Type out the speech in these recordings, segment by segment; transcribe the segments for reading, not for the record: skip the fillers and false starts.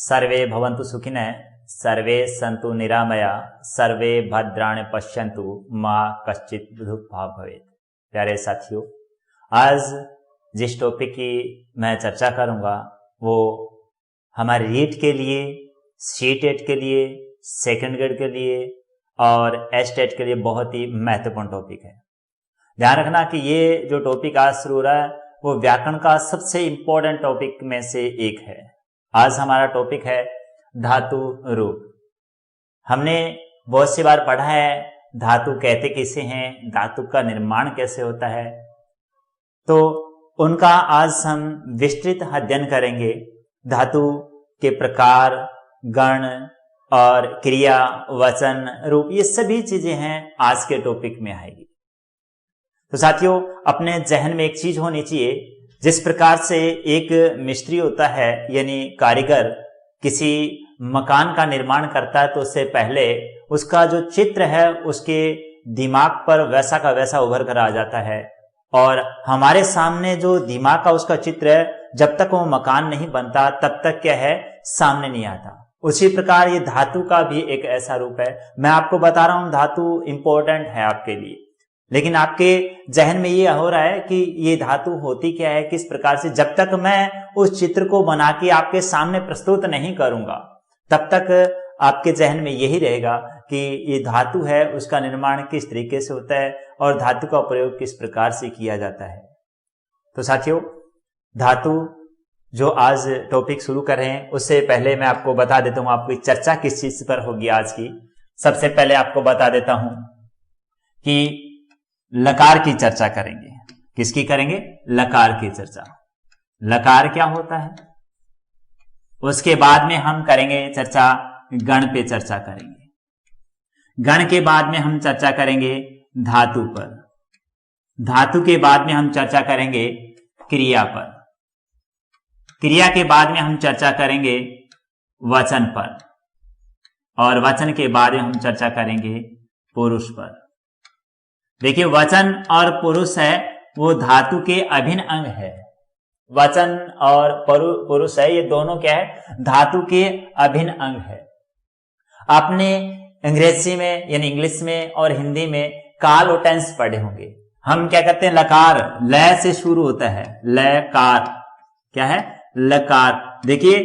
सर्वे भवन्तु सुखिनः, सर्वे सन्तु निरामया, सर्वे भद्राणि पश्यन्तु, मां कश्चित् दुःखभाग् भवेत्। प्यारे साथियों, आज जिस टॉपिक की मैं चर्चा करूंगा वो हमारे रीट के लिए, सी-टेट के लिए, सेकंड ग्रेड के लिए और एस-टेट के लिए बहुत ही महत्वपूर्ण टॉपिक है। ध्यान रखना कि ये जो टॉपिक आज शुरू हो रहा है वो व्याकरण का सबसे इंपॉर्टेंट टॉपिक में से एक है। आज हमारा टॉपिक है धातु रूप। हमने बहुत सी बार पढ़ा है धातु कहते किसे हैं, धातु का निर्माण कैसे होता है, तो उनका आज हम विस्तृत अध्ययन करेंगे। धातु के प्रकार, गण और क्रिया, वचन, रूप, ये सभी चीजें हैं आज के टॉपिक में आएगी। तो साथियों, अपने जहन में एक चीज होनी चाहिए, जिस प्रकार से एक मिस्त्री होता है यानी कारीगर किसी मकान का निर्माण करता है तो उससे पहले उसका जो चित्र है उसके दिमाग पर वैसा का वैसा उभर कर आ जाता है, और हमारे सामने जो दिमाग का उसका चित्र है जब तक वो मकान नहीं बनता तब तक क्या है, सामने नहीं आता। उसी प्रकार ये धातु का भी एक ऐसा रूप है। मैं आपको बता रहा हूं धातु इंपॉर्टेंट है आपके लिए, लेकिन आपके जहन में ये हो रहा है कि ये धातु होती क्या है, किस प्रकार से। जब तक मैं उस चित्र को बना के आपके सामने प्रस्तुत नहीं करूंगा तब तक आपके जहन में यही रहेगा कि ये धातु है, उसका निर्माण किस तरीके से होता है और धातु का प्रयोग किस प्रकार से किया जाता है। तो साथियों, धातु जो आज टॉपिक शुरू कर रहे हैं उससे पहले मैं आपको बता देता हूं आपकी चर्चा किस चीज पर होगी आज की। सबसे पहले आपको बता देता हूं कि लकार की चर्चा करेंगे। किसकी करेंगे? लकार की चर्चा। लकार क्या होता है, उसके बाद में हम करेंगे चर्चा, गण पे चर्चा करेंगे। गण के बाद में हम चर्चा करेंगे धातु पर। धातु के बाद में हम चर्चा करेंगे क्रिया पर। क्रिया के बाद में हम चर्चा करेंगे वचन पर, और वचन के बाद में हम चर्चा करेंगे पुरुष पर। देखिए, वचन और पुरुष है वो धातु के अभिन्न अंग है। वचन और पुरुष है, ये दोनों क्या है, धातु के अभिन्न अंग है। आपने अंग्रेजी में यानी इंग्लिश में और हिंदी में काल और टेंस पढ़े होंगे। हम क्या करते हैं, लकार लय से शुरू होता है, लयकार क्या है, लकार। देखिए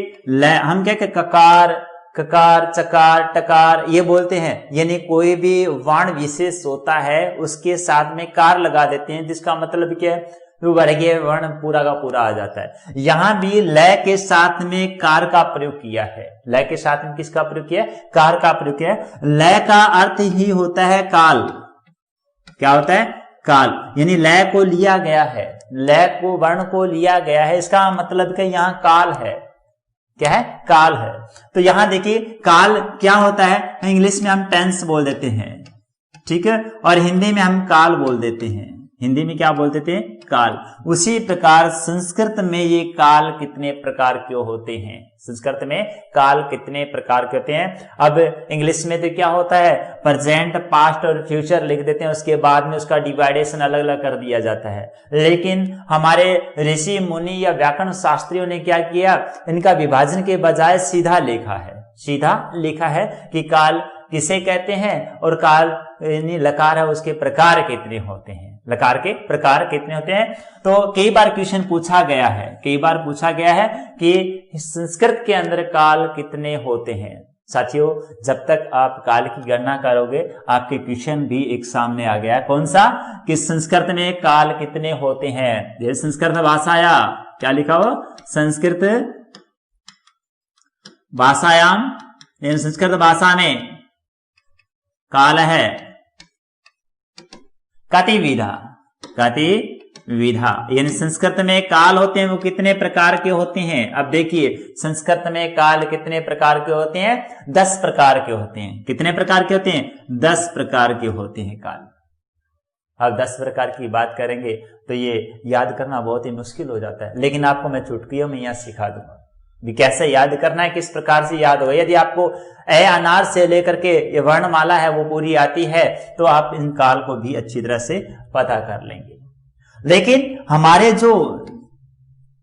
हम क्या कहते, ककार, ककार, चकार, टकार ये बोलते हैं, यानी कोई भी वर्ण विशेष होता है उसके साथ में कार लगा देते हैं, जिसका मतलब क्या है, वर्गीय वर्ण पूरा का पूरा आ जाता है। यहां भी लय के साथ में कार का प्रयोग किया है। लय के साथ में किसका प्रयोग किया है, कार का प्रयोग किया है। लय का अर्थ ही होता है काल। क्या होता है, काल, यानी लय को लिया गया है, लय को, वर्ण को लिया गया है, इसका मतलब कि यहां काल है। क्या है, काल है। तो यहां देखिए काल क्या होता है, इंग्लिश में हम टेंस बोल देते हैं, ठीक है, और हिंदी में हम काल बोल देते हैं। हिंदी में क्या बोल देते हैं, काल। उसी प्रकार संस्कृत में ये काल कितने प्रकार के होते हैं, संस्कृत में काल कितने प्रकार के होते हैं। अब इंग्लिश में तो क्या होता है, प्रेजेंट, पास्ट और फ्यूचर लिख देते हैं, उसके बाद में उसका डिवाइडेशन अलग अलग कर दिया जाता है। लेकिन हमारे ऋषि मुनि या व्याकरण शास्त्रियों ने क्या किया, इनका विभाजन के बजाय सीधा लिखा है, सीधा लिखा है कि काल किसे कहते हैं और काल यानी लकार है उसके प्रकार कितने होते हैं, लकार के प्रकार कितने होते हैं। तो कई बार क्वेश्चन पूछा गया है, कई बार पूछा गया है कि संस्कृत के अंदर काल कितने होते हैं। साथियों, जब तक आप काल की गणना करोगे आपके क्वेश्चन भी एक सामने आ गया, कौन सा, कि संस्कृत में काल कितने होते हैं। संस्कृत भाषाया क्या लिखा हो, संस्कृत भाषायाम, संस्कृत भाषा में काल है कतिविधा, कतिविधा, यानी संस्कृत में काल होते हैं वो कितने प्रकार के होते हैं। अब देखिए संस्कृत में काल कितने प्रकार के होते हैं, 10 प्रकार के होते हैं। कितने प्रकार के होते हैं, 10 प्रकार के होते हैं काल। अब 10 प्रकार की बात करेंगे तो ये याद करना बहुत ही मुश्किल हो जाता है, लेकिन आपको मैं चुटकियों में यहां सिखा दूंगा भी कैसे याद करना है, किस प्रकार से याद होगा। यदि आपको ए अनार से लेकर के ये वर्णमाला है वो पूरी आती है तो आप इन काल को भी अच्छी तरह से पता कर लेंगे। लेकिन हमारे जो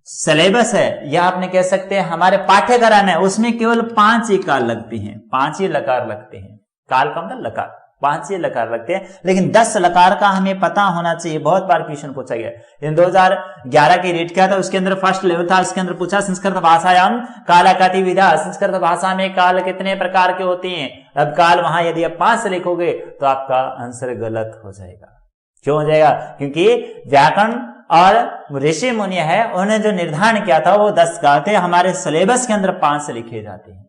सिलेबस है या आपने कह सकते हैं हमारे पाठ्यक्रम है, उसमें केवल 5 ही काल लगती हैं, 5 ही लकार लगते हैं। काल का मतलब लकार, 5 ही लकार लगते हैं, लेकिन 10 लकार का हमें पता होना चाहिए। बहुत बार क्वेश्चन पूछा गया, इन 2011 की रीट किया था, उसके अंदर फर्स्ट लेवल था, उसके अंदर पूछा संस्कृत भाषायाम कालाकाति विधा, संस्कृत भाषा में काल कितने प्रकार के होते हैं। अब काल वहां यदि आप 5 लिखोगे तो आपका आंसर गलत हो जाएगा। क्यों हो जाएगा? क्योंकि व्याकरण और ऋषि मुनि है, उन्होंने जो निर्धारण किया था वो 10 काल थे। हमारे सिलेबस के अंदर 5 लिखे जाते हैं,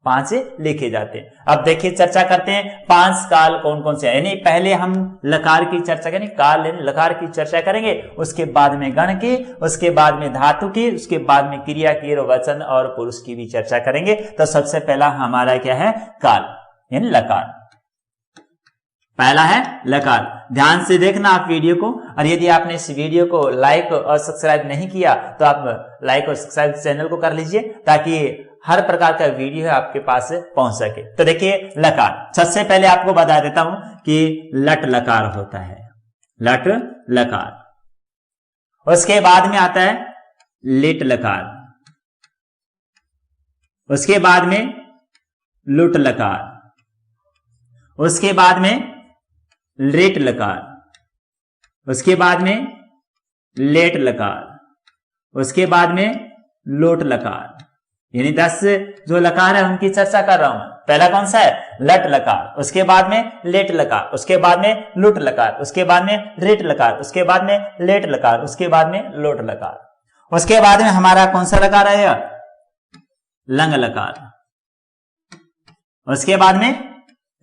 5 लिखे जाते हैं। अब देखिए चर्चा करते हैं 5 काल कौन कौन से हैं। यानी पहले हम लकार की चर्चा करेंगे, काल यानी लकार की चर्चा करेंगे, उसके बाद में गण की, उसके बाद में धातु की, उसके बाद में क्रिया की, वचन और पुरुष की भी चर्चा करेंगे। तो सबसे पहला हमारा क्या है? काल यानी लकार। पहला है लकार। ध्यान से देखना आप वीडियो को, और यदि आपने इस वीडियो को लाइक और सब्सक्राइब नहीं किया तो आप लाइक और सब्सक्राइब चैनल को कर लीजिए, ताकि हर प्रकार का वीडियो है आपके पास पहुंच सके। तो देखिए लकार, सबसे पहले आपको बता देता हूं कि लट लकार होता है, लट लकार। उसके बाद में आता है लिट लकार, उसके बाद में लुट लकार, उसके बाद में लेट लकार, उसके बाद में लेट लकार, उसके बाद में लोट लकार। यानी 10 जो लकार है उनकी चर्चा कर रहा हूं। पहला कौन सा है? लट लकार, उसके बाद में लेट लकार, उसके बाद में लुट लकार, उसके बाद में रेट लकार, उसके बाद में लेट लकार, उसके बाद में लोट लकार। उसके बाद में हमारा कौन सा लकार आएगा? लंग लकार। उसके बाद में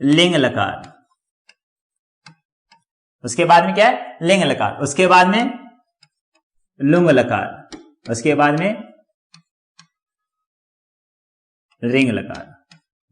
लिंग लकार, उसके बाद में क्या है? लिंग लकार। उसके बाद में लुंग लकार, उसके बाद में रिंग लकार।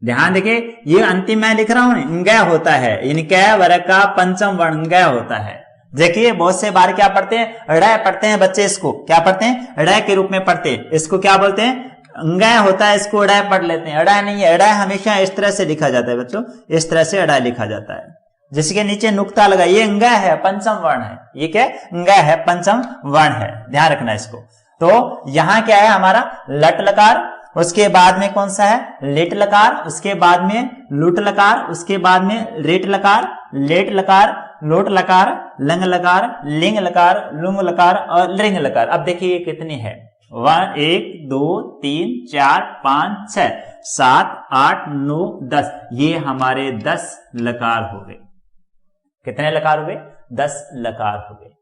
ध्यान देखिए, ये अंतिम मैं लिख रहा हूं, इंगय होता है, यानी कै वर्ग का पंचम वर्ण इंगय होता है। देखिए बहुत से बार क्या पढ़ते हैं? ड़ पढ़ते हैं बच्चे, इसको क्या पढ़ते हैं? ड़ के रूप में पढ़ते हैं। इसको क्या बोलते हैं? अंगय होता है, इसको ड़ पढ़ लेते हैं। ड़ नहीं है, ड़ हमेशा इस तरह से लिखा जाता है बच्चों, इस तरह से ड़ लिखा जाता है, जिसके नीचे नुक्ता लगा। ये अंगय है, पंचम वर्ण है। ये क्या? अंगय है, पंचम वर्ण है, ध्यान रखना इसको। तो यहां क्या है हमारा? लट लकार, उसके बाद में कौन सा है? लेट लकार, उसके बाद में लुट लकार, उसके बाद में रेट लकार, लेट लकार, लोट लकार, लंग लकार, लिंग लकार, लुंग लकार और रिंग लकार। अब देखिए कितनी है? 1 2 3 4 5 6 7 8 9 10। ये हमारे 10 लकार हो गए। कितने लकार हो गए? 10 लकार हो गए।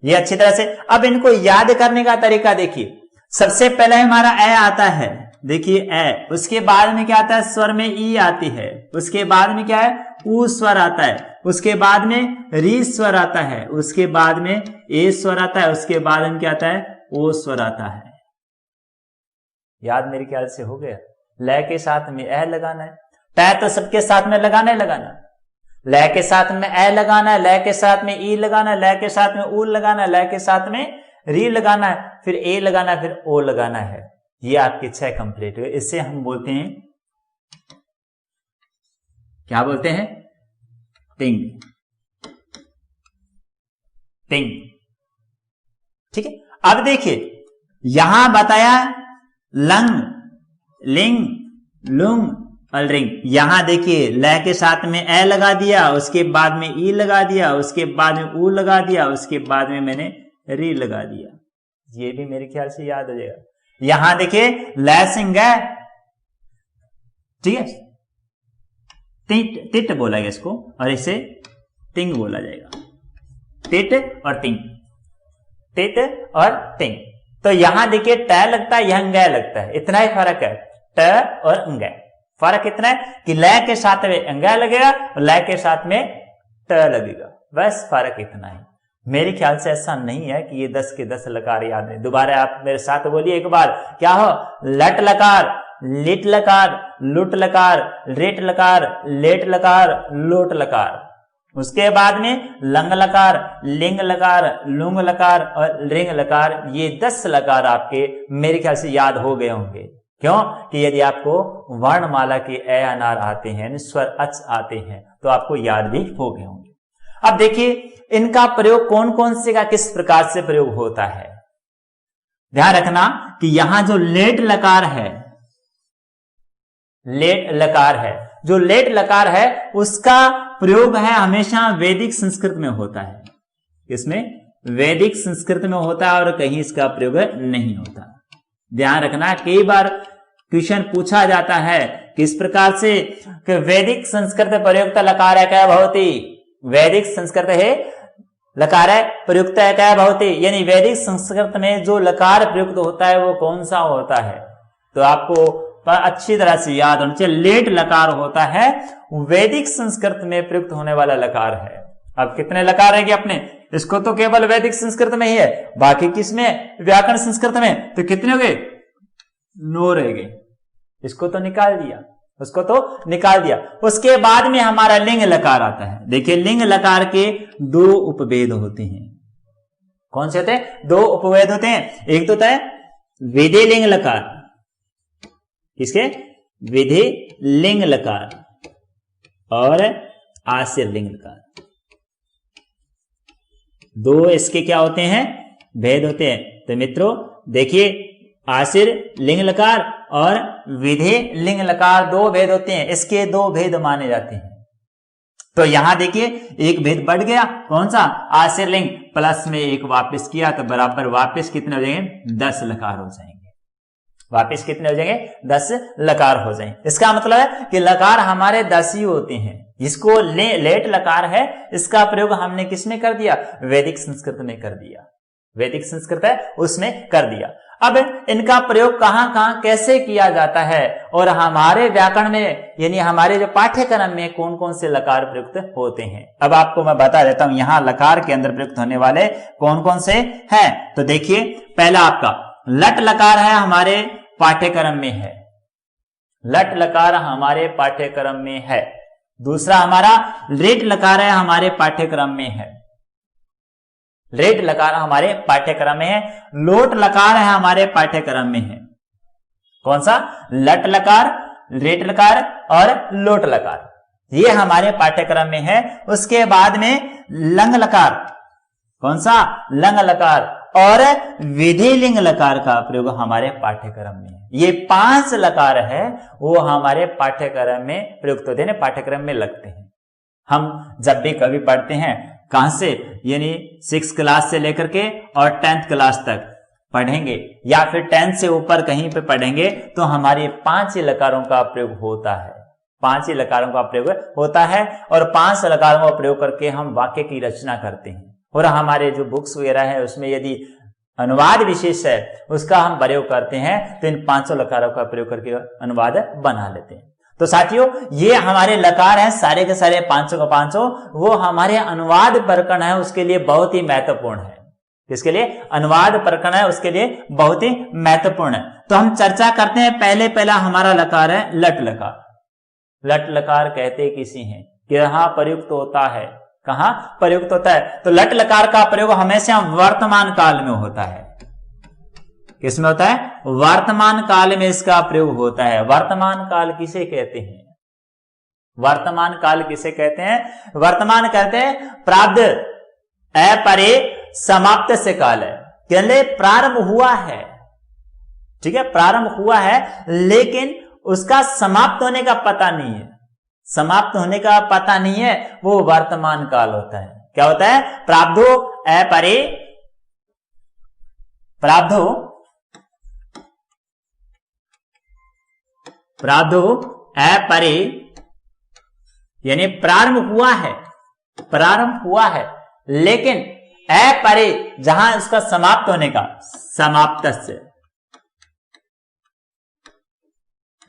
ये अच्छी तरह से अब इनको याद करने का तरीका देखिए। सबसे पहले हमारा ए आता है, देखिए ए, उसके बाद में क्या आता है? स्वर में ई आती है, उसके बाद में क्या है? ऊ स्वर आता है, उसके बाद में री स्वर आता है, उसके बाद में ए स्वर आता है, उसके बाद में क्या आता है? ओ स्वर आता है। याद मेरे ख्याल से हो गया। लय के साथ में ए लगाना है, तय तो सबके साथ में लगाना है, लगाना। लय के साथ में ए लगाना है, लय के साथ में ई लगाना है, लय के साथ में ऊ लगाना है, लय के साथ में री लगाना है, फिर ए लगाना है, फिर ओ लगाना है। ये आपके 6 कंप्लीट हुए। इससे हम बोलते हैं, क्या बोलते हैं? टिंग, टिंग। ठीक है। अब देखिए यहां बताया लंग, लिंग, लुंग और रिंग। यहां देखिए लय के साथ में ए लगा दिया, उसके बाद में ई लगा दिया, उसके बाद में ऊ लगा दिया, उसके बाद में मैंने री लगा दिया। ये भी मेरे ख्याल से याद हो जाएगा। यहां देखिए लय सिंग है, ठीक है, तिट बोला गया इसको, और इसे टिंग बोला जाएगा। टिट और टिंग, टिट और टिंग। तो यहां देखिए ट लगता है, यहां अंगय लगता है, इतना ही फर्क है। ट और अंगय फर्क इतना है कि लय के साथ में अंगय लगेगा और लय के साथ में ट लगेगा, बस फर्क इतना ही। मेरे ख्याल से ऐसा नहीं है कि ये 10 के 10 लकार याद नहीं। दोबारा आप मेरे साथ बोलिए एक बार, क्या हो? लट लकार, लिट लकार, लुट लकार, रेट लकार, लेट लकार, लोट लकार। उसके बाद में लंग लकार, लिंग लकार, लुंग लकार और रिंग लकार। ये 10 लकार आपके मेरे ख्याल से याद हो गए होंगे। क्यों? कि यदि आपको वर्णमाला के ए अनार आते हैं, स्वर अच आते हैं, तो आपको याद भी हो गए होंगे। अब देखिए इनका प्रयोग कौन कौन से का किस प्रकार से प्रयोग होता है। ध्यान रखना कि यहां जो लेट लकार है, लेट लकार है, जो लेट लकार है उसका प्रयोग है हमेशा वैदिक संस्कृत में होता है। इसमें वैदिक संस्कृत में होता है और कहीं इसका प्रयोग नहीं होता। ध्यान रखना, कई बार क्वेश्चन पूछा जाता है किस प्रकार से कि वैदिक संस्कृत प्रयुक्त लकार है क्या भवती, वैदिक संस्कृत है लकार है प्रयुक्त है क्या भवती, यानी वैदिक संस्कृत में जो लकार प्रयुक्त होता है वो कौन सा होता है। तो आपको अच्छी तरह से याद होना चाहिए, लेट लकार होता है वैदिक संस्कृत में प्रयुक्त होने वाला लकार है। अब कितने लकार है कि अपने, इसको तो केवल वैदिक संस्कृत में ही है, बाकी किसमें, व्याकरण संस्कृत में, तो कितने हो गए, 9 रह गए। इसको तो निकाल दिया, उसको तो निकाल दिया। उसके बाद में हमारा लिंग लकार आता है। देखिए लिंग लकार के 2 उपभेद होते हैं। कौन से होते हैं, 2 उपभेद होते हैं। एक तो होता है विधि लिंग लकार, किसके, विधि लिंग लकार और आश्चर्य लिंग लकार। 2 इसके क्या होते हैं, भेद होते हैं। तो मित्रों देखिए आश्चर्य लिंग लकार और विधि लिंग लकार 2 भेद होते हैं, इसके 2 भेद माने जाते हैं। तो यहां देखिए एक भेद बढ़ गया, कौन सा, आश्चर्य लिंग प्लस में 1 वापस किया तो बराबर वापस कितने हो जाएंगे, 10 लकार हो जाएंगे। वापस कितने हो जाएंगे, 10 लकार हो जाएंगे। इसका मतलब है कि लकार हमारे 10 ही होते हैं। इसको लेट लकार है, इसका प्रयोग हमने किसमें कर दिया, वैदिक संस्कृत में कर दिया, वैदिक संस्कृत है उसमें कर दिया। अब इनका प्रयोग कहां कहां कैसे किया जाता है और हमारे व्याकरण में यानी हमारे जो पाठ्यक्रम में कौन कौन से लकार प्रयुक्त होते हैं, अब आपको मैं बता देता हूं यहां लकार के अंदर प्रयुक्त होने वाले कौन कौन से हैं। तो देखिए पहला आपका लट लकार है, हमारे पाठ्यक्रम में है, लट लकार हमारे पाठ्यक्रम में है। दूसरा हमारा रेट लकार है, हमारे पाठ्यक्रम में है, रेट लकार हमारे पाठ्यक्रम में है। लोट लकार है, हमारे पाठ्यक्रम में है। कौन सा, लट लकार, रेट लकार और लोट लकार, ये हमारे पाठ्यक्रम में है। उसके बाद में लंग लकार, कौन सा, लंग लकार और विधि लिंग लकार का प्रयोग हमारे पाठ्यक्रम में है। ये 5 लकार है वो हमारे पाठ्यक्रम में प्रयुक्त होते हैं, पाठ्यक्रम में लगते हैं। हम जब भी कभी पढ़ते हैं कहां से, यानी 6th क्लास से लेकर के और 10th क्लास तक पढ़ेंगे या फिर 10th से ऊपर कहीं पे पढ़ेंगे तो हमारे 5 ही लकारों का प्रयोग होता है, 5 ही लकारों का प्रयोग होता है और 5 लकारों का प्रयोग करके हम वाक्य की रचना करते हैं। और हमारे जो बुक्स वगैरह है उसमें यदि अनुवाद विशेष है उसका हम प्रयोग करते हैं तो इन 5 लकारों का प्रयोग करके अनुवाद बना लेते हैं। तो साथियों ये हमारे लकार हैं सारे के सारे 500 का 500, वो हमारे अनुवाद प्रकरण है उसके लिए बहुत ही महत्वपूर्ण है। किसके लिए, अनुवाद प्रकरण है उसके लिए बहुत ही महत्वपूर्ण है। तो हम चर्चा करते हैं, पहला हमारा लकार है लट लकार। लट लकार कहते किसी हैं, कहां प्रयुक्त होता है, कहां प्रयुक्त होता है, तो लट लकार का प्रयोग हमेशा वर्तमान काल में होता है। किसमें होता है, वर्तमान काल में इसका प्रयोग होता है। वर्तमान काल किसे कहते हैं, वर्तमान काल किसे कहते हैं, वर्तमान कहते हैं प्रारब्ध अपरे समाप्त से काल है, कहले प्रारंभ हुआ है, ठीक है, प्रारंभ हुआ है लेकिन उसका समाप्त होने का पता नहीं है, समाप्त होने का पता नहीं है, वो वर्तमान काल होता है। क्या होता है, प्रारब्धो अपरे, प्रारब्धो अपरे यानी प्रारंभ हुआ है, प्रारंभ हुआ है लेकिन अपरे जहां उसका समाप्त होने का, समाप्त से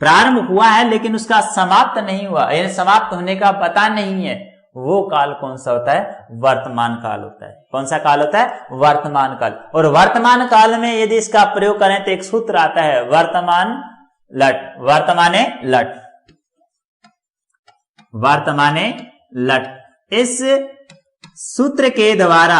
प्रारंभ हुआ है लेकिन उसका समाप्त नहीं हुआ, यानी समाप्त होने का पता नहीं है, वो काल कौन सा होता है, वर्तमान काल होता है। कौन सा काल होता है, वर्तमान काल। और वर्तमान काल में यदि इसका प्रयोग करें तो एक सूत्र आता है वर्तमान लट, वर्तमाने लट, वर्तमाने लट। इस सूत्र के द्वारा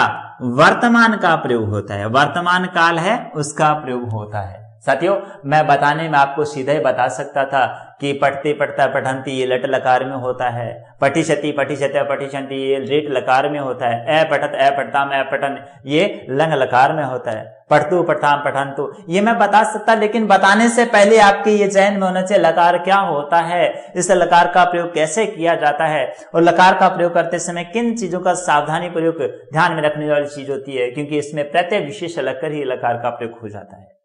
वर्तमान का प्रयोग होता है, वर्तमान काल है उसका प्रयोग होता है। साथियों, मैं बताने में आपको सीधा ही बता सकता था कि पठते पठता पठंती ये लट लकार में होता है, पठिष्यति पठिष्यते पठिष्यन्ति ये रेट लकार में होता है, ए पठत ए पठताम ए पठन ये लंग लकार में होता है, पठतु पठताम पठंतु ये मैं बता सकता, लेकिन बताने से पहले आपके ये चयन में होना चाहिए लकार क्या होता है, इस लकार का प्रयोग कैसे किया जाता है और लकार का प्रयोग करते समय किन चीजों का सावधानी प्रयोग ध्यान में रखने वाली चीज होती है, क्योंकि इसमें प्रत्यय विशेष लगकर ही लकार का प्रयोग हो जाता है।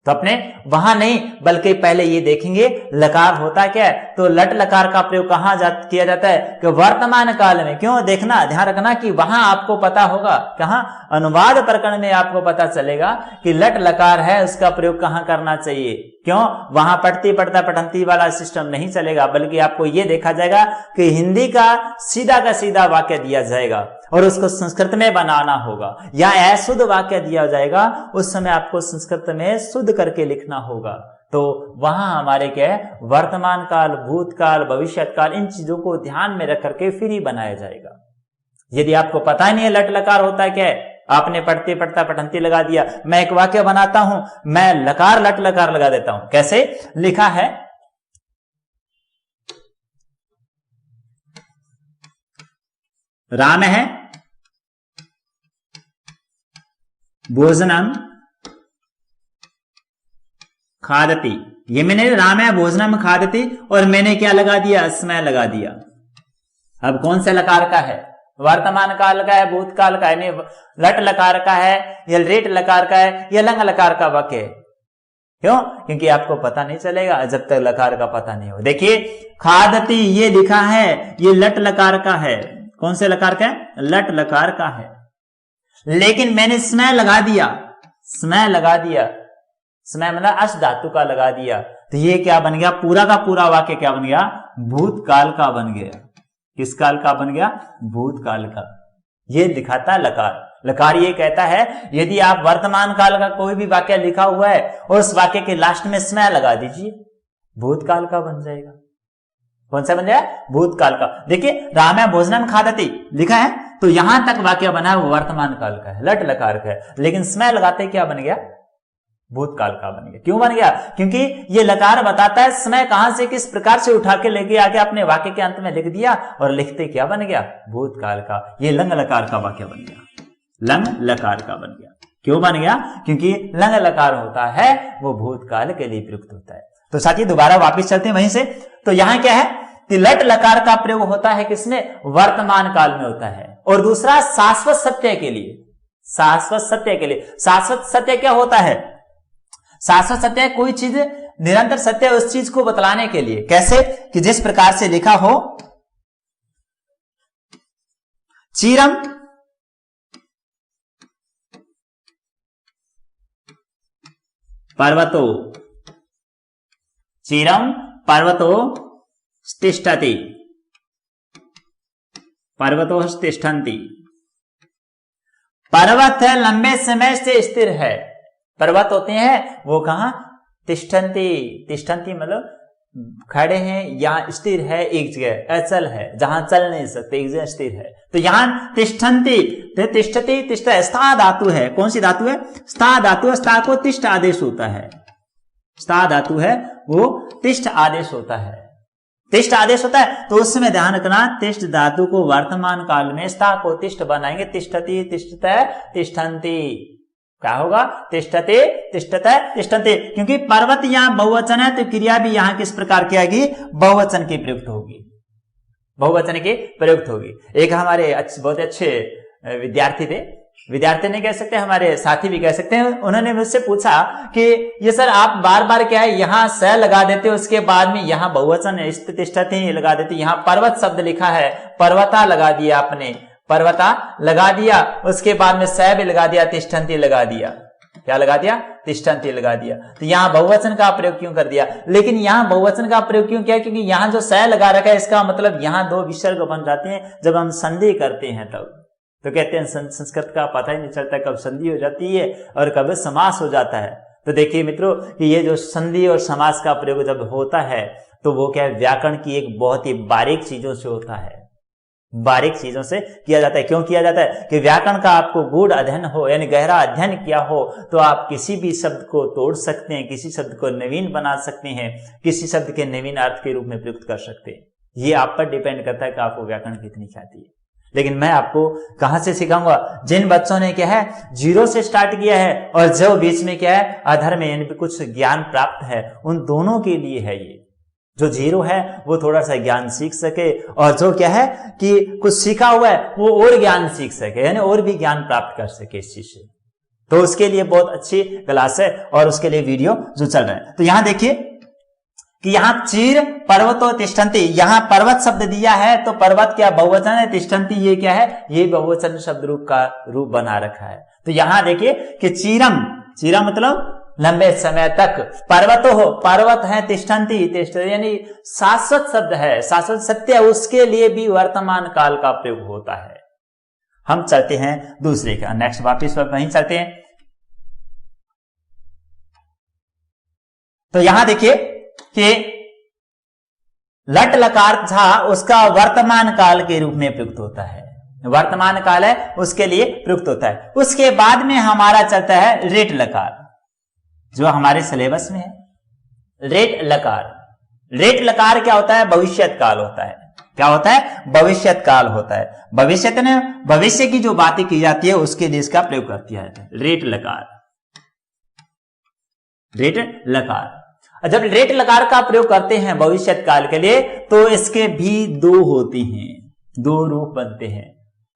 तो अपने वहां नहीं बल्कि पहले ये देखेंगे लकार होता क्या है। तो लट लकार का प्रयोग कहां किया जाता है कि वर्तमान काल में। क्यों, देखना ध्यान रखना कि वहां आपको पता होगा, कहां अनुवाद प्रकरण में आपको पता चलेगा कि लट लकार है उसका प्रयोग कहां करना चाहिए। क्यों, वहां पठती पठता पठंती वाला सिस्टम नहीं चलेगा, बल्कि आपको यह देखा जाएगा कि हिंदी का सीधा वाक्य दिया जाएगा और उसको संस्कृत में बनाना होगा, या अशुद्ध वाक्य दिया जाएगा उस समय आपको संस्कृत में शुद्ध करके लिखना होगा। तो वहां हमारे क्या है, वर्तमान काल, भूतकाल, भविष्यत काल, इन चीजों को ध्यान में रख करके फिर ही बनाया जाएगा। यदि आपको पता ही नहीं है लट लकार होता है क्या है, आपने पढ़ते पढ़ता पठंती लगा दिया। मैं एक वाक्य बनाता हूं, मैं लकार लट लकार लगा देता हूं। कैसे लिखा है, राम है भोजनम खादती, ये मैंने राम है भोजनम खादती और मैंने क्या लगा दिया, समय लगा दिया। अब कौन से लकार का है, वर्तमान काल का है, भूतकाल का है, नहीं लट लकार का है या रेट लकार का है या लंग लकार का वाक्य है। क्यों, क्योंकि आपको पता नहीं चलेगा जब तक लकार का पता नहीं हो। देखिए खादती ये लिखा है, ये लट लकार का है। कौन से लकार का है, लट लकार का है, लेकिन मैंने समय लगा दिया, समय लगा दिया, समय मतलब अश धातु का लगा दिया, तो ये क्या बन गया, पूरा का पूरा वाक्य क्या बन गया, भूतकाल का बन गया। किस काल का बन गया, भूतकाल का। ये दिखाता है लकार। लकार ये कहता है यदि आप वर्तमान काल का कोई भी वाक्य लिखा हुआ है और उस वाक्य के लास्ट में समय लगा दीजिए, भूतकाल का बन जाएगा। कौन सा बन जाएगा, भूतकाल का। देखिए राम है भोजनम खादती लिखा है, तो यहां तक वाक्य बना है वो वर्तमान काल का है, लट लकार का है, लेकिन समय लगाते क्या बन गया, भूतकाल का बन गया। क्यों बन गया, क्योंकि ये लकार बताता है समय कहां से किस प्रकार से उठा के लेके आके अपने वाक्य के अंत में लिख दिया और लिखते क्या बन गया, भूतकाल का। ये लंग लकार का वाक्य बन गया, लंग लकार का बन गया। क्यों बन गया, क्योंकि लंग लकार होता है वो भूतकाल के लिए प्रयुक्त होता है। तो साथियों दोबारा वापिस चलते हैं वहीं से। तो यहां क्या है कि लट लकार का प्रयोग होता है किसमें, वर्तमान काल में होता है। और दूसरा शाश्वत सत्य के लिए, शाश्वत सत्य के लिए। शाश्वत सत्य क्या होता है, शाश्वत सत्य कोई चीज निरंतर सत्य है उस चीज को बतलाने के लिए। कैसे कि जिस प्रकार से लिखा हो, चीरम पर्वतो, चीरम पर्वतो तिष्ठति, पर्वतो तिष्ठन्ति। पर्वत है लंबे समय से स्थिर है, पर्वत होते हैं वो कहां, तिष्ठन्ति, तिष्ठन्ति मतलब खड़े हैं या स्थिर है एक जगह, अचल है जहां चल नहीं सकते, एक जगह स्थिर है। तो यहां तिष्ठन्ति, तिष्ठति, तिष्ठ स्था धातु है। कौन सी धातु है, स्था धातु है। स्था को तिष्ठ आदेश होता है, स्था धातु है वो तिष्ठ आदेश होता है, तिष्ठ आदेश होता है। तो उस समय ध्यान रखना तिष्ठ धातु को वर्तमान काल में स्था को तिष्ठ बनाएंगे, तिष्ठति, तिष्ठतः, तिष्ठन्ति। क्या होगा, तिष्ठते, तिष्ठतः, तिष्ठन्ति। क्योंकि पर्वत यहां बहुवचन है तो क्रिया भी यहां किस प्रकार की आएगी, बहुवचन की प्रयुक्त होगी, बहुवचन की प्रयुक्त होगी। एक हमारे बहुत अच्छे विद्यार्थी थे, विद्यार्थी नहीं कह सकते, हमारे साथी भी कह सकते हैं। उन्होंने मुझसे पूछा कि ये सर आप बार बार क्या है यहां स लगा देते हो, उसके बाद में यहां बहुवचन तिष्ठति लगा देते, यहां पर्वत शब्द लिखा है, पर्वता लगा दिया आपने, पर्वता लगा दिया, उसके बाद में स भी लगा दिया, तिष्ठन्ति लगा दिया। क्या लगा दिया, तिष्ठन्ति लगा दिया। तो यहां बहुवचन का प्रयोग क्यों कर दिया, लेकिन यहां बहुवचन का प्रयोग क्यों किया, क्योंकि यहां जो स लगा रखा है इसका मतलब यहां दो विसर्ग बन जाते हैं जब हम संधि करते हैं तब। तो कहते हैं संस्कृत का पता ही नहीं चलता कब संधि हो जाती है और कब समास हो जाता है। तो देखिए मित्रों कि ये जो संधि और समास का प्रयोग जब होता है तो वो क्या है, व्याकरण की एक बहुत ही बारीक चीजों से होता है। बारीक चीजों से किया जाता है। क्यों किया जाता है? कि व्याकरण का आपको गूढ़ अध्ययन हो, यानी गहरा अध्ययन किया हो, तो आप किसी भी शब्द को तोड़ सकते हैं, किसी शब्द को नवीन बना सकते हैं, किसी शब्द के नवीन अर्थ के रूप में प्रयुक्त कर सकते हैं। ये आप पर डिपेंड करता है कि आपको व्याकरण कितनी ख्याति है। लेकिन मैं आपको कहां से सिखाऊंगा? जिन बच्चों ने क्या है 0 से स्टार्ट किया है और जो बीच में क्या है अधर में यानी कुछ ज्ञान प्राप्त है, उन दोनों के लिए है ये। जो 0 है वो थोड़ा सा ज्ञान सीख सके, और जो क्या है कि कुछ सीखा हुआ है वो और ज्ञान सीख सके, यानी और भी ज्ञान प्राप्त कर सके इस चीज से। तो उसके लिए बहुत अच्छी क्लास है और उसके लिए वीडियो जो चल रहा है। तो यहां देखिए कि यहां चीर पर्वतो तिष्ठन्ति, यहां पर्वत शब्द दिया है तो पर्वत क्या बहुवचन है, तिष्ठन्ति ये क्या है, ये बहुवचन शब्द रूप का रूप बना रखा है। तो यहां देखिए कि चीरम, चीरम मतलब लंबे समय तक, पर्वतो हो पर्वत है, तिष्ठन्ति यानी शाश्वत शब्द है, शाश्वत सत्य है, उसके लिए भी वर्तमान काल का प्रयोग होता है। हम चलते हैं दूसरे का, नेक्स्ट वापिस वहीं चलते हैं। तो यहां देखिए कि लट लकार था उसका वर्तमान काल के रूप में प्रयुक्त होता है, वर्तमान काल है उसके लिए प्रयुक्त होता है। उसके बाद में हमारा चलता है रेट लकार, जो हमारे सिलेबस में है रेट लकार। रेट लकार क्या होता है? भविष्यत काल होता है। क्या होता है? भविष्यत काल होता है। भविष्य ने भविष्य की जो बातें की जाती है उसके लिए इसका प्रयोग कर दिया जाता है रेट लकार, रेट लकार। जब रेट लकार का प्रयोग करते हैं भविष्यत काल के लिए तो इसके भी 2 होती हैं, 2 रूप बनते हैं।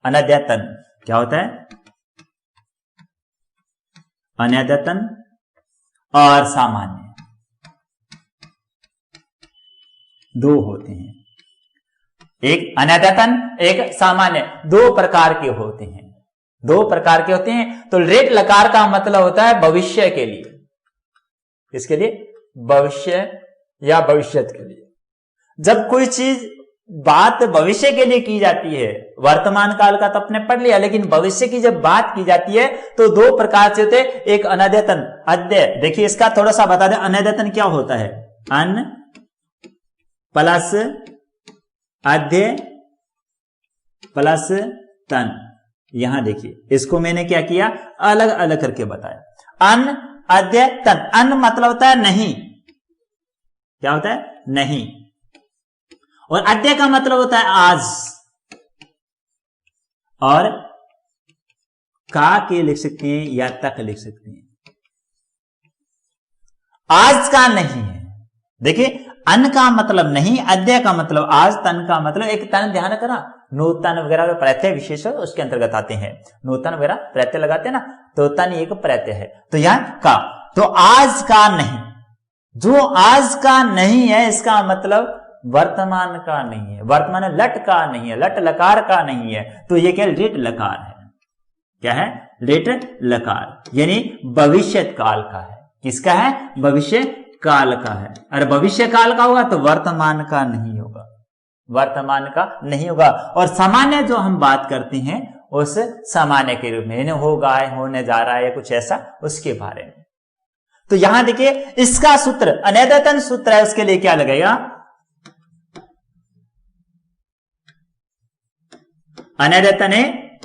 अनद्यतन क्या होता है? अनद्यतन और सामान्य, 2 होते हैं, एक अनद्यतन एक सामान्य, 2 प्रकार के होते हैं, 2 प्रकार के होते हैं। तो रेट लकार का मतलब होता है भविष्य के लिए, किसके लिए? भविष्य या भविष्यत के लिए। जब कोई चीज बात भविष्य के लिए की जाती है, वर्तमान काल का तो आपने पढ़ लिया, लेकिन भविष्य की जब बात की जाती है तो 2 प्रकार से होते हैं। एक अनद्यतन, अद्य, देखिए इसका थोड़ा सा बता दें, अनद्यतन क्या होता है? अन प्लस अद्य प्लस तन। यहां देखिए इसको मैंने क्या किया, अलग अलग करके बताया। अन अद्य तन, अन मतलब होता है नहीं, क्या होता है? नहीं। और अद्य का मतलब होता है आज, और का के लिख सकते हैं या तक लिख सकते हैं। आज का नहीं है, देखिए अन का मतलब नहीं, अद्य का मतलब आज, तन का मतलब एक तन, ध्यान करा नूतन वगैरह प्रत्यय विशेष उसके अंतर्गत आते हैं, नूतन वगैरह प्रत्यय लगाते हैं ना, तो तन एक प्रत्यय है। तो यहां का, तो आज का नहीं, जो आज का नहीं है इसका मतलब वर्तमान का नहीं है, वर्तमान लट का नहीं है, लट लकार का नहीं है। तो ये क्या? रेट लकार है। क्या है? रेट लकार, यानी भविष्यत काल का है। किसका है? भविष्य काल का है। अरे भविष्य काल का होगा तो वर्तमान का नहीं होगा, वर्तमान का नहीं होगा। और सामान्य जो हम बात करते हैं उस सामान्य के रूप में, होगा, होने जा रहा है या कुछ ऐसा, उसके बारे में। तो यहां देखिए इसका सूत्र अनद्यतन सूत्र है, उसके लिए क्या लगेगा? अनद्यतन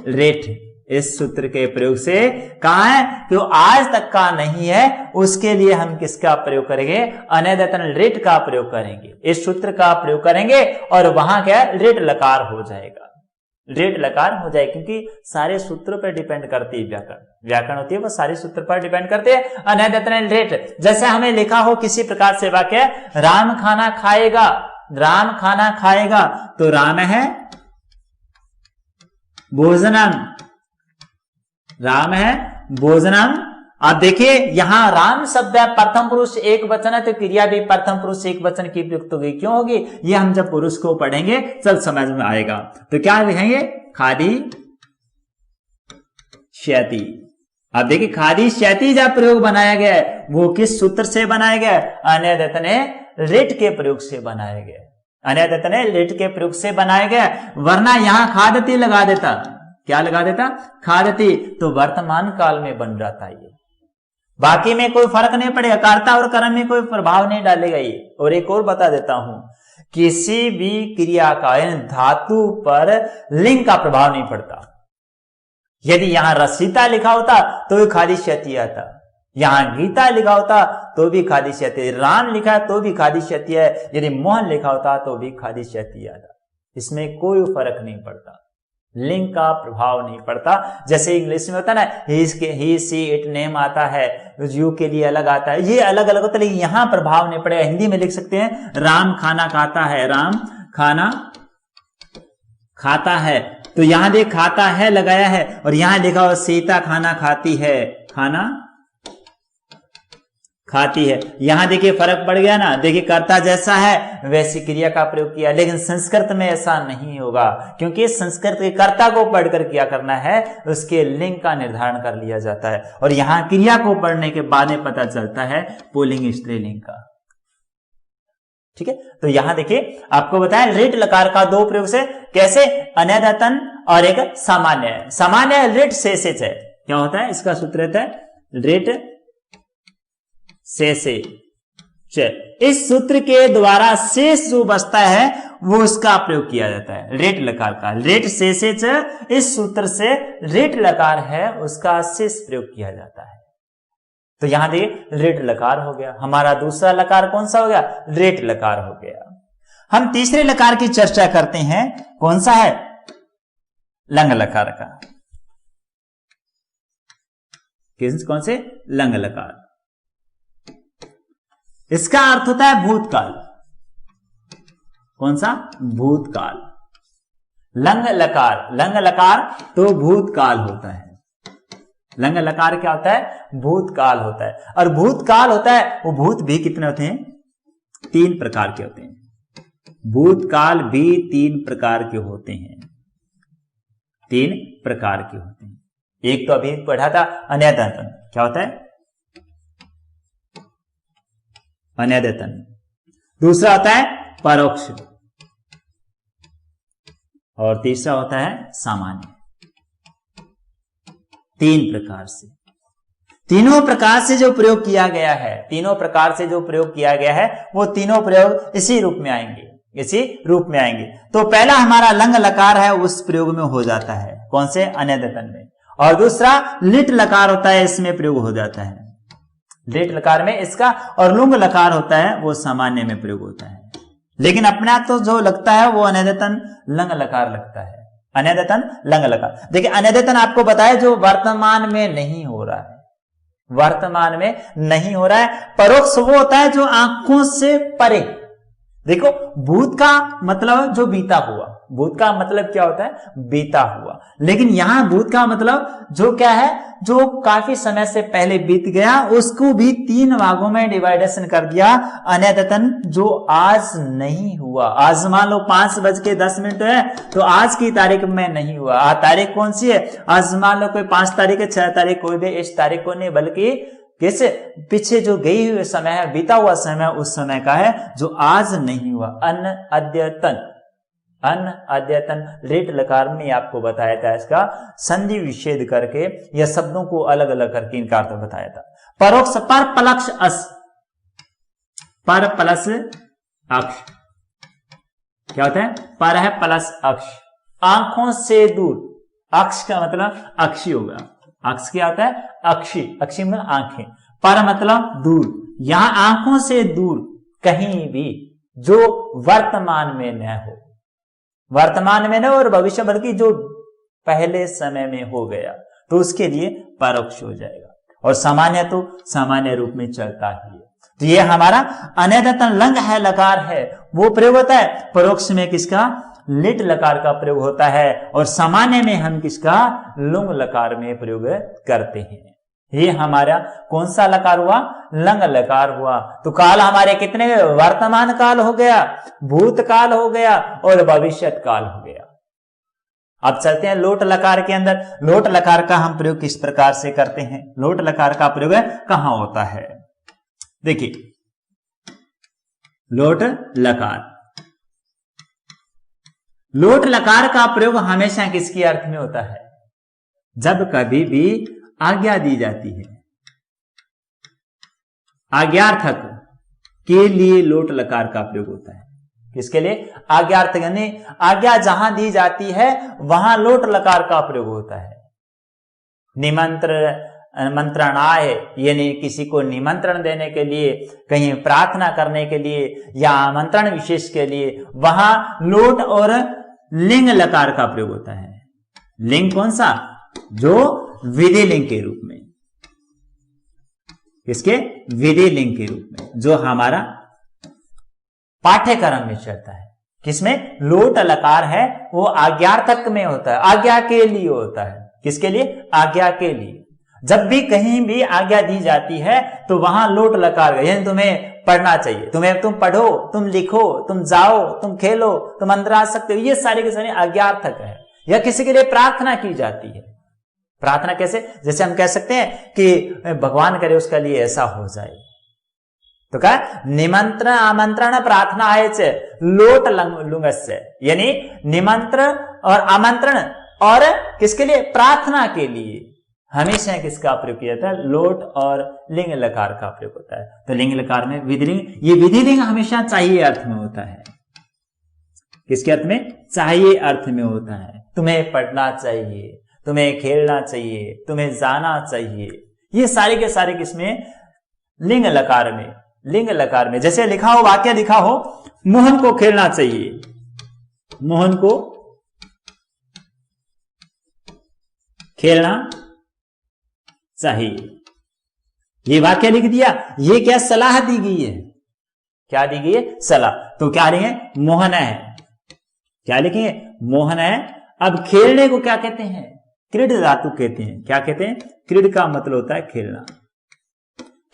रेट। इस सूत्र के प्रयोग से कहा है कि वो आज तक का नहीं है, उसके लिए हम किसका प्रयोग करेंगे? अनद्यतन रेट का प्रयोग करेंगे, इस सूत्र का प्रयोग करेंगे और वहां क्या रेट लकार हो जाएगा, रेट लकार हो जाए। क्योंकि सारे सूत्रों पर डिपेंड करती है व्याकरण, व्याकरण होती है वो सारे सूत्र पर डिपेंड करते हैं। अनद्यतन रेट, जैसे हमें लिखा हो किसी प्रकार से वाक्य, राम खाना खाएगा, राम खाना खाएगा, तो राम है भोजनम, राम है भोजनम। आप देखिए यहां राम शब्द है प्रथम पुरुष एक वचन है, तो क्रिया भी प्रथम पुरुष एक वचन की प्रयुक्त होगी। क्यों होगी? ये हम जब पुरुष को पढ़ेंगे चल समझ में आएगा। तो क्या लिखेंगे? खादी श्यति। अब देखिए खादी श्यति जब प्रयोग बनाया गया है वो किस सूत्र से बनाया गया है? अनद्यतन रेट के प्रयोग से बनाया गया, अनद्यतन रेट के प्रयोग से बनाया गया। वरना यहां खादती लगा देता, क्या लगा देता? खादती, तो वर्तमान काल में बन जाता है ये, बाकी में कोई फर्क नहीं पड़ेगा, कर्ता और कर्म में कोई प्रभाव नहीं डालेगा ये। और एक और बता देता हूं, किसी भी क्रिया का यानी धातु पर लिंग का प्रभाव नहीं पड़ता। यदि यहां रसिता लिखा होता तो भी खाली क्षति आता, यहां गीता लिखा होता तो भी खाली क्षति, राम लिखा है तो भी खाली क्षति है, यदि मोहन लिखा होता तो भी खाली क्षति आता। इसमें कोई फर्क नहीं पड़ता, लिंग का प्रभाव नहीं पड़ता। जैसे इंग्लिश में होता है ना, ही सी इट नेम आता है, यू के लिए अलग आता है, ये अलग अलग होता है, लेकिन यहां प्रभाव नहीं पड़ेगा। हिंदी में लिख सकते हैं राम खाना खाता है, राम खाना खाता है, तो यहां देख खाता है लगाया है, और यहां लिखा हुआ सीता खाना खाती है, खाना खाती है। यहां देखिए फर्क पड़ गया ना, देखिए कर्ता जैसा है वैसी क्रिया का प्रयोग किया, लेकिन संस्कृत में ऐसा नहीं होगा, क्योंकि संस्कृत के कर्ता को पढ़कर क्या करना है, उसके लिंग का निर्धारण कर लिया जाता है, और यहां क्रिया को पढ़ने के बाद में पता चलता है पुल्लिंग स्त्रीलिंग का। ठीक है, तो यहां देखिए आपको बताया रेट लकार का दो प्रयोग से कैसे, अनैदतन और एक सामान्य। सामान्य रेट शेषेच है, क्या होता है इसका सूत्र रहता है रेट शेषे। इस सूत्र के द्वारा शेष जो बचता है वो उसका प्रयोग किया जाता है रेट लकार का। रेट शेषे इस सूत्र से रेट लकार है उसका शेष प्रयोग किया जाता है। तो यहां देखिए रेट लकार हो गया, हमारा दूसरा लकार कौन सा हो गया, रेट लकार हो गया। हम तीसरे लकार की चर्चा करते हैं, कौन सा है, लंग लकार का। कौन से, लंग लकार। इसका अर्थ होता है भूतकाल, कौन सा, भूतकाल। लंग लकार, लंग लकार तो भूतकाल होता है, लंग लकार क्या होता है, भूतकाल होता है। और भूतकाल होता है, वो भूत भी कितने होते हैं, 3 प्रकार के होते हैं। भूतकाल भी 3 प्रकार के होते हैं, 3 प्रकार के होते हैं। एक तो अभी पढ़ा था अनैदतन, क्या होता है, अनैदतन। दूसरा होता है परोक्ष, और तीसरा होता है सामान्य। 3 प्रकार से, तीनों प्रकार से जो प्रयोग किया गया है, तीनों प्रकार से जो प्रयोग किया गया है वो तीनों प्रयोग इसी रूप में आएंगे, इसी रूप में आएंगे। तो पहला हमारा लंग लकार है उस प्रयोग में हो जाता है, कौन से, अनैदतन में। और दूसरा लिट लकार होता है, इसमें प्रयोग हो जाता है, लिट लकार में इसका। और लुंग लकार होता है वो सामान्य में प्रयोग होता है, लेकिन अपने आप तो जो लगता है वो अनैदतन लंग लकार लगता है, अनैदतन लंग लकार। देखिए अनैदतन आपको बताया जो वर्तमान में नहीं हो रहा है, वर्तमान में नहीं हो रहा है। परोक्ष वो होता है जो आंखों से परे। देखो भूत का मतलब जो बीता हुआ, भूत का मतलब क्या होता है, बीता हुआ, लेकिन यहां भूत का मतलब जो क्या है, जो काफी समय से पहले बीत गया, उसको भी 3 भागों में डिवाइडेशन कर दिया। अनैदतन जो आज नहीं हुआ, आज मान लो 5:10 है तो आज की तारीख में नहीं हुआ। आज तारीख कौन सी है, आज मान लो कोई 5 तारीख है, 6 तारीख, कोई भी इस तारीख को नहीं, बल्कि कैसे पीछे जो गई हुए समय है, बीता हुआ समय उस समय का है जो आज नहीं हुआ। अन अद्यतन, अन अद्यतन रेट लकार में आपको बताया था, इसका संधि विच्छेद करके या शब्दों को अलग अलग करके इनका अर्थ बताया था। परोक्ष, पर प्लस अस, पर प्लस अक्ष, क्या होता है, पर है प्लस अक्ष, आंखों से दूर। अक्ष का मतलब अक्षी होगा, अक्ष क्या होता है, अक्षी, अक्षी मतलब आंखें, पर मतलब दूर। यहां आंखों से दूर कहीं भी जो वर्तमान में न हो, वर्तमान में न और भविष्य, बल्कि जो पहले समय में हो गया, तो उसके लिए परोक्ष हो जाएगा। और सामान्य तो सामान्य रूप में चलता ही है। तो ये हमारा अनैदतन लंग है लकार है, वो प्रयोग होता है। परोक्ष में किसका, लिट लकार का प्रयोग होता है, और सामान्य में हम किसका, लुंग लकार में प्रयोग करते हैं। ये हमारा कौन सा लकार हुआ, लंग लकार हुआ। तो काल हमारे कितने, वर्तमान काल हो गया, भूतकाल हो गया और भविष्यत काल हो गया। अब चलते हैं लोट लकार के अंदर। लोट लकार का हम प्रयोग किस प्रकार से करते हैं, लोट लकार का प्रयोग कहां होता है, देखिए लोट लकार, लोट लकार का प्रयोग हमेशा किसके अर्थ में होता है, जब कभी भी आज्ञा दी जाती है, आज्ञार्थक के लिए लोट लकार का प्रयोग होता है। किसके लिए? आज्ञार्थक, यानी आज्ञा जहां दी जाती है वहां लोट लकार का प्रयोग होता है। मंत्रणाय, यानी किसी को निमंत्रण देने के लिए, कहीं प्रार्थना करने के लिए या आमंत्रण विशेष के लिए, वहां लोट और लिंग लकार का प्रयोग होता है। लिंग कौन सा? जो विधि लिंग के रूप में। किसके? विधि लिंग के रूप में, जो हमारा पाठ्यक्रम में चलता है। किसमें? लोट लकार है वो आज्ञार्थक में होता है, आज्ञा के लिए होता है। किसके लिए? आज्ञा के लिए। जब भी कहीं भी आज्ञा दी जाती है तो वहां लोट लकार, यानी तुम्हें पढ़ना चाहिए, तुम पढ़ो, तुम लिखो, तुम जाओ, तुम खेलो, तुम अंदर आ सकते हो, ये सारे के सारे आज्ञार्थक है। या किसी के लिए प्रार्थना की जाती है। प्रार्थना कैसे? जैसे हम कह सकते हैं कि भगवान करे उसका लिए ऐसा हो जाए, तो क्या? निमंत्रण आमंत्रण प्रार्थना है लोट लुंगस्य, यानी निमंत्रण और आमंत्रण और किसके लिए? प्रार्थना के लिए हमेशा किसका प्रयोग किया जाता है? लोट और लिंग लकार का प्रयोग होता है। तो लिंग लकार में विधिलिंग, ये विधिलिंग हमेशा चाहिए अर्थ में होता है। किसके अर्थ में? चाहिए अर्थ में होता है। तुम्हें पढ़ना चाहिए, तुम्हें खेलना चाहिए, तुम्हें जाना चाहिए, ये सारे के सारे किसमें? लिंग लकार में। लिंग लकार में जैसे लिखा हो, वाक्य लिखा हो, मोहन को खेलना चाहिए, मोहन को खेलना चाहिए, ये वाक्य लिख दिया। ये क्या? सलाह दी गई है। क्या दी गई है? सलाह। तो क्या लिखेंगे? मोहन है। क्या लिखेंगे? मोहन है। अब खेलने को क्या कहते हैं? क्रीड धातु कहते हैं। क्या कहते हैं? क्रीड का मतलब होता है खेलना।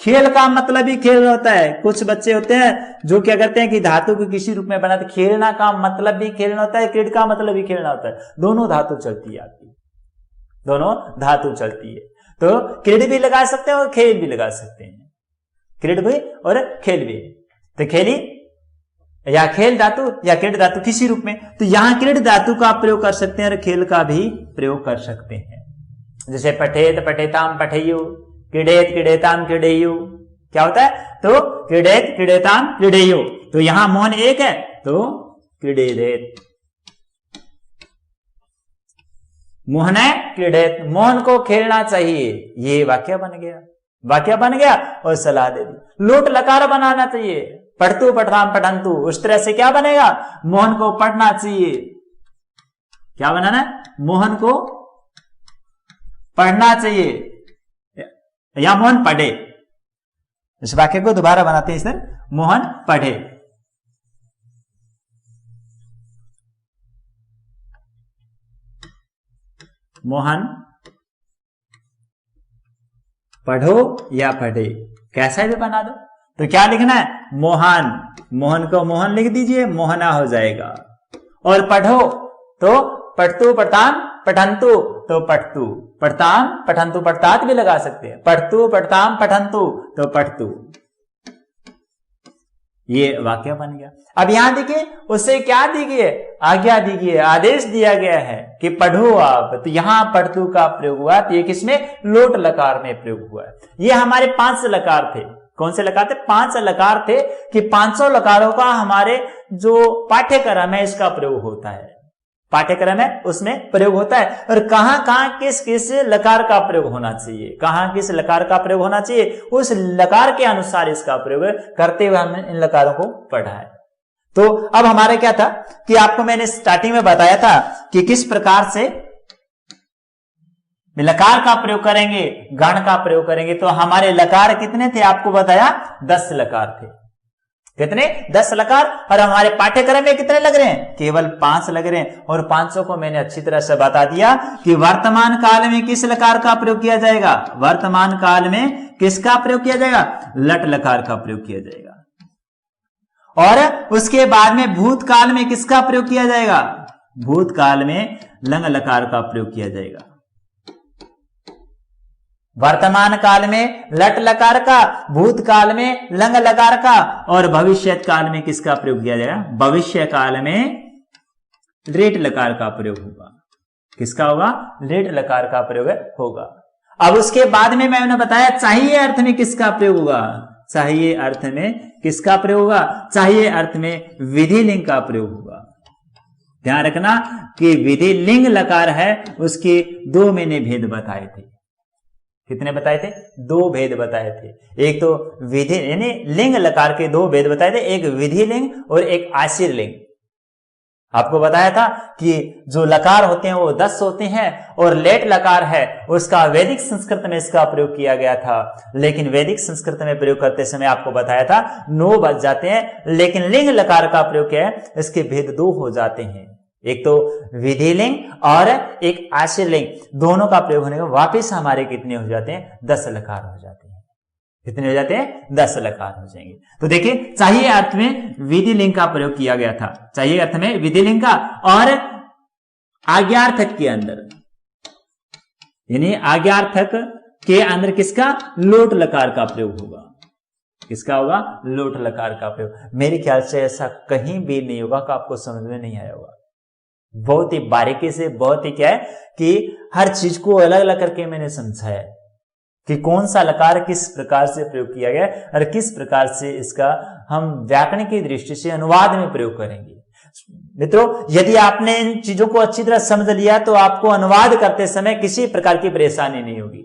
खेल का मतलब ही खेल होता है। कुछ बच्चे होते हैं जो क्या करते हैं कि धातु को किसी रूप में बनाते, खेलना का मतलब भी खेलना होता है, क्रीड का मतलब भी खेलना होता है। दोनों धातु चलती है आपकी, दोनों धातु चलती है। तो क्रीड भी लगा सकते हैं और खेल भी लगा सकते हैं, क्रीड भी और खेल भी। तो खेली या खेल धातु या क्रीड धातु किसी रूप में, तो यहां क्रीड धातु का प्रयोग कर सकते हैं और खेल का भी प्रयोग कर सकते हैं। जैसे पठेत पठेताम पठेयु, क्रीडेत क्रीडेताम क्रीडेयु, क्या होता है? तो क्रीडेत क्रीडेताम क्रीडेयु। तो यहां मोहन एक है तो क्रीडेत, मोहन है क्रीडेत, मोहन को खेलना चाहिए, ये वाक्य बन गया। वाक्य बन गया और सलाह दे दी। लोट लकार बनाना चाहिए, पढ़तु पठताम पठंतु, उस तरह से क्या बनेगा? मोहन को पढ़ना चाहिए। क्या बनाना है? मोहन को पढ़ना चाहिए या मोहन पढ़े। इस वाक्य को दोबारा बनाते हैं इस तरह, मोहन पढ़े। मोहन पढ़ो या पढ़े, कैसा भी बना दो। तो क्या लिखना है? मोहन, मोहन को मोहन लिख दीजिए, मोहना हो जाएगा। और पढ़ो तो पढ़तु पढ़ताम पठंतु, तो पढ़तु, पढ़ताम पठंतु, पढ़तात भी लगा सकते हैं, पढ़तु पढ़ताम पठंतु, तो पढ़तु। ये वाक्य बन गया। अब यहां देखिए उससे क्या दी गई है? आज्ञा दी गई है, आदेश दिया गया है कि पढ़ो आप। तो यहां पढ़तु का प्रयोग हुआ, तो ये किसमें? लोट लकार में प्रयोग हुआ है। ये हमारे 5 लकार थे। कौन से लकार थे? 5 लकार थे कि 500 लकारों का हमारे जो पाठ्यक्रम है इसका प्रयोग होता है। पाठ्यक्रम है उसमें प्रयोग होता है। और कहां कहां किस किस लकार का प्रयोग होना चाहिए, कहां किस लकार का प्रयोग होना चाहिए, उस लकार के अनुसार इसका प्रयोग करते हुए हमने इन लकारों को पढ़ा है। तो अब हमारा क्या था कि आपको मैंने स्टार्टिंग में बताया था कि किस प्रकार से लकार का प्रयोग करेंगे, गण का प्रयोग करेंगे। तो हमारे लकार कितने थे आपको बताया? 10 लकार थे। कितने? 10 लकार। और हमारे पाठ्यक्रम में कितने लग रहे हैं? केवल 5 लग रहे हैं। और 500 को मैंने अच्छी तरह से बता दिया कि वर्तमान काल में किस लकार का प्रयोग किया जाएगा? वर्तमान काल में किसका प्रयोग किया जाएगा? लट लकार का प्रयोग किया जाएगा। और उसके बाद में भूतकाल में किसका प्रयोग किया जाएगा? भूतकाल में लंग लकार का प्रयोग किया जाएगा। वर्तमान काल में लट लकार का, भूतकाल में लंग लकार का, और भविष्य काल में किसका प्रयोग किया जाएगा? भविष्य काल में लेट लकार का प्रयोग होगा। किसका होगा? लेट लकार का प्रयोग होगा। अब उसके बाद में मैंने बताया चाहिए अर्थ में किसका प्रयोग होगा? चाहिए अर्थ में किसका प्रयोग होगा? चाहिए अर्थ में विधि लिंग का प्रयोग होगा। ध्यान रखना कि विधि लिंग लकार है, उसके दो मैंने भेद बताए थे। कितने बताए थे? दो भेद बताए थे। एक तो विधि यानी लिंग लकार के दो भेद बताए थे, एक विधि लिंग और एक आशीर लिंग। आपको बताया था कि जो लकार होते हैं वो 10 होते हैं और लेट लकार है उसका वैदिक संस्कृत में इसका प्रयोग किया गया था, लेकिन वैदिक संस्कृत में प्रयोग करते समय आपको बताया था 9 बच जाते हैं, लेकिन लिंग लकार का प्रयोग क्या है, इसके भेद 2 हो जाते हैं। एक तो विधि लिंग और एक आशीर लिंग, दोनों का प्रयोग होने के वापिस हमारे कितने हो जाते हैं? 10 लकार हो जाते हैं। कितने हो जाते हैं? 10 लकार हो जाएंगे। तो देखिए चाहिए अर्थ में विधि लिंग का प्रयोग किया गया था, चाहिए अर्थ में विधि लिंग का, और आज्ञार्थक के अंदर यानी आज्ञार्थक के अंदर किसका? लोट लकार का प्रयोग होगा। किसका होगा? लोट लकार का प्रयोग। मेरे ख्याल से ऐसा कहीं भी नहीं होगा कि आपको समझ में नहीं आया होगा। बहुत ही बारीकी से, बहुत ही क्या है कि हर चीज को अलग अलग करके मैंने समझाया कि कौन सा लकार किस प्रकार से प्रयोग किया गया और किस प्रकार से इसका हम व्याकरण की दृष्टि से अनुवाद में प्रयोग करेंगे। मित्रों, यदि आपने इन चीजों को अच्छी तरह समझ लिया तो आपको अनुवाद करते समय किसी प्रकार की परेशानी नहीं होगी,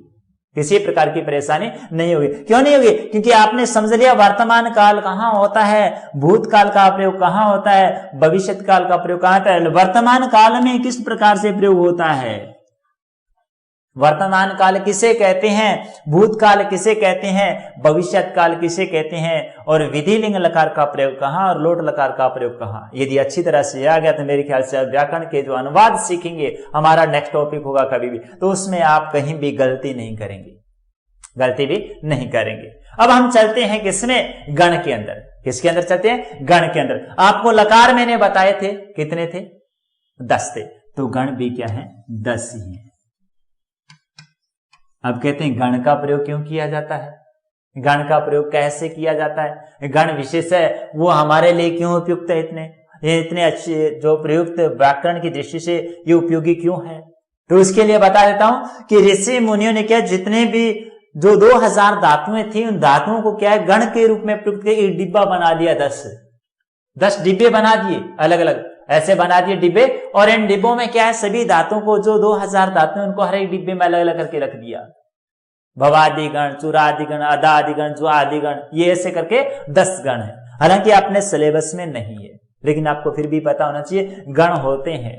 किसी प्रकार की परेशानी नहीं होगी। क्यों नहीं होगी? क्योंकि आपने समझ लिया वर्तमान काल कहां होता है, भूतकाल का प्रयोग कहां होता है, भविष्य काल का प्रयोग कहां होता है, वर्तमान काल में किस प्रकार से प्रयोग होता है, वर्तमान काल किसे कहते हैं, भूतकाल किसे कहते हैं, भविष्य काल किसे कहते हैं, और विधि लिंग लकार का प्रयोग कहां और लोट लकार का प्रयोग कहां। यदि अच्छी तरह से आ गया तो मेरे ख्याल से व्याकरण के जो अनुवाद सीखेंगे, हमारा नेक्स्ट टॉपिक होगा कभी भी, तो उसमें आप कहीं भी गलती नहीं करेंगे, गलती भी नहीं करेंगे। अब हम चलते हैं किसमें? गण के अंदर। किसके अंदर चलते हैं? गण के अंदर। आपको लकार मैंने बताए थे, कितने थे? 10 थे। तो गण भी क्या है? 10 ही है। अब कहते हैं गण का प्रयोग क्यों किया जाता है, गण का प्रयोग कैसे किया जाता है, गण विशेष है वो हमारे लिए क्यों उपयुक्त है, इतने अच्छे जो प्रयुक्त व्याकरण की दृष्टि से ये उपयोगी क्यों है। तो इसके लिए बता देता हूं कि ऋषि मुनियों ने क्या, जितने भी जो 2000 धातुएं थी, उन धातुओं को क्या है गण के रूप में प्रयुक्त करके एक डिब्बा बना लिया। 10 डिब्बे बना दिए, अलग अलग ऐसे बना दिए डिब्बे, और इन डिब्बों में क्या है सभी धातुओं को, जो 2000 धातुएं उनको हर एक डिब्बे में अलग अलग करके रख दिया। भवादि गण, चूरादि गण, अदादि गण, जुआदि गण, ये ऐसे करके 10 गण है। हालांकि अपने सिलेबस में नहीं है, लेकिन आपको फिर भी पता होना चाहिए गण होते हैं,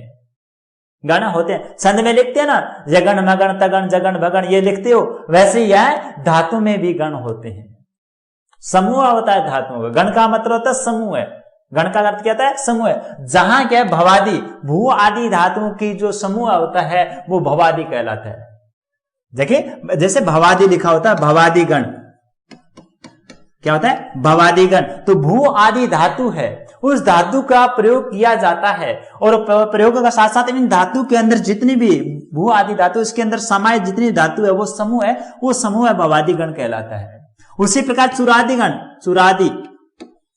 गण होते हैं। छंद में लिखते हैं ना, जगण मगण तगण जगण भगण, ये लिखते हो, वैसे ही है धातु में भी गण होते हैं। समूह होता है धातुओं का। गण का मतलब होता है समूह है, गण का अर्थ क्या होता है? समूह है। जहां क्या है भवादि, भू आदि धातुओं की जो समूह होता है वो भवादि कहलाता है। देखिए जैसे भवादि लिखा होता है, भवादि गण क्या होता है? भवादि गण। तो भू आदि धातु है, उस धातु का प्रयोग किया जाता है, और प्रयोग का साथ साथ इन धातु के अंदर जितनी भी भू आदि धातु, इसके अंदर समाहित जितनी धातु है वो समूह है, वो समूह है भवादि गण कहलाता है। उसी प्रकार चूरादि गण, चूरादि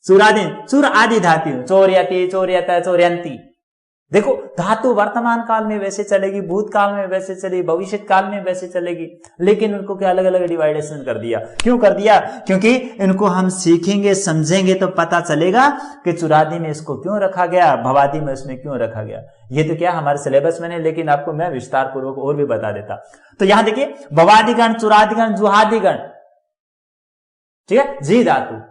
चूर आदि धातु, चौर्यति, चौर्यत, चौर्यंती। देखो धातु वर्तमान काल में वैसे चलेगी, भूतकाल में वैसे चलेगी, भविष्य काल में वैसे चलेगी, लेकिन उनको क्या अलग अलग डिवाइडेशन कर दिया। क्यों कर दिया? क्योंकि इनको हम सीखेंगे, समझेंगे तो पता चलेगा कि चुरादी में इसको क्यों रखा गया, भवादी में इसमें क्यों रखा गया। ये तो क्या हमारे सिलेबस में नहीं, लेकिन आपको मैं विस्तार पूर्वक और भी बता देता। तो यहां देखिए भवादिगण, चुरादिगण, जुहादिगण, ठीक है, जी धातु,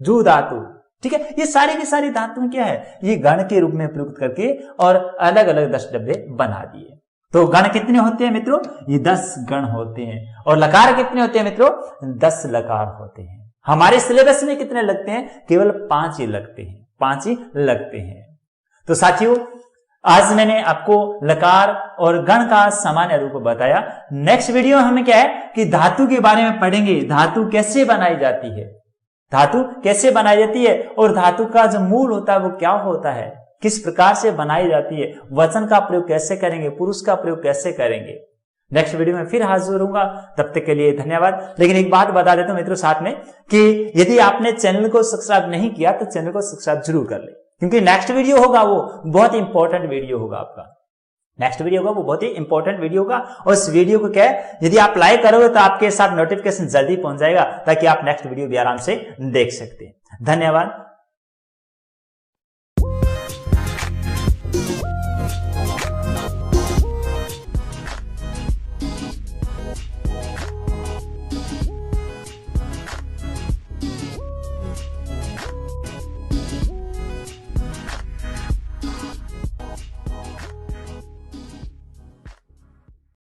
जू धातु, ठीक है, ये सारी की सारी धातुएं क्या है, ये गण के रूप में प्रयुक्त करके और अलग अलग 10 डब्बे बना दिए। तो गण कितने होते हैं मित्रों? ये 10 गण होते हैं। और लकार कितने होते हैं मित्रों? 10 लकार होते हैं। हमारे सिलेबस में कितने लगते हैं? केवल 5 ही लगते हैं, 5 ही लगते हैं। तो साथियों आज मैंने आपको लकार और गण का सामान्य रूप बताया। नेक्स्ट वीडियो में हमें क्या है कि धातु के बारे में पढ़ेंगे, धातु कैसे बनाई जाती है, धातु कैसे बनाई जाती है, और धातु का जो मूल होता है वो क्या होता है, किस प्रकार से बनाई जाती है, वचन का प्रयोग कैसे करेंगे, पुरुष का प्रयोग कैसे करेंगे। नेक्स्ट वीडियो में फिर हाजिर होऊंगा, तब तक के लिए धन्यवाद। लेकिन एक बात बता देता हूं मित्रों साथ में कि यदि आपने चैनल को सब्सक्राइब नहीं किया तो चैनल को सब्सक्राइब जरूर कर ले, क्योंकि नेक्स्ट वीडियो होगा वो बहुत इंपॉर्टेंट वीडियो होगा आपका। नेक्स्ट वीडियो होगा वो बहुत ही इंपॉर्टेंट वीडियो होगा, और उस वीडियो को क्या है, यदि आप लाइक करोगे तो आपके साथ नोटिफिकेशन जल्दी पहुंच जाएगा, ताकि आप नेक्स्ट वीडियो भी आराम से देख सकते हैं। धन्यवाद।